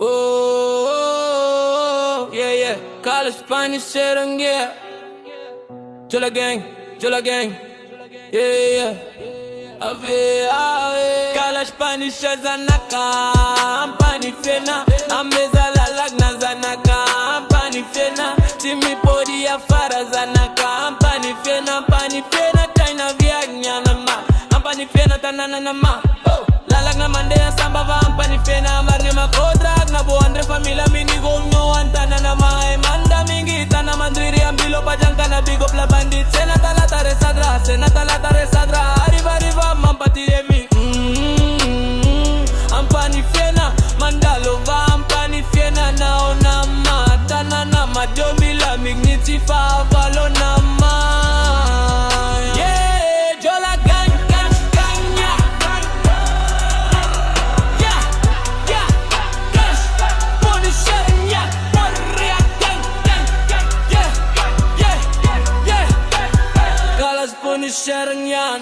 Oh, yeah, yeah. Kalash Puniisher, yeah. Jaolah gang, yeah, yeah. Ave, Kalash Puniisher zanaka, Ampanefena, ameza lalagna zanaka, Ampanefena, timi podi ya fara zanaka, Ampanefena, taina viagnyana ma, Ampanefena tanana ma. Lalagna mande ya samba va Ampanefena, marne makodrak na bo andre famila mini gonyo antanana ma, manda mingi tana mandriri ambilo pajanka na big up la bandit, senata la tare sadra, arriva mampati de mi. Ampanefena, mandalo va Ampanefena na ona mata na majomi la migniti fa valo na ma. Yeah, Jaolah gang, yeah. Yeah, Kalash Puniisher, yeah. Gang, yeah. Kalash Puniisher, yeah.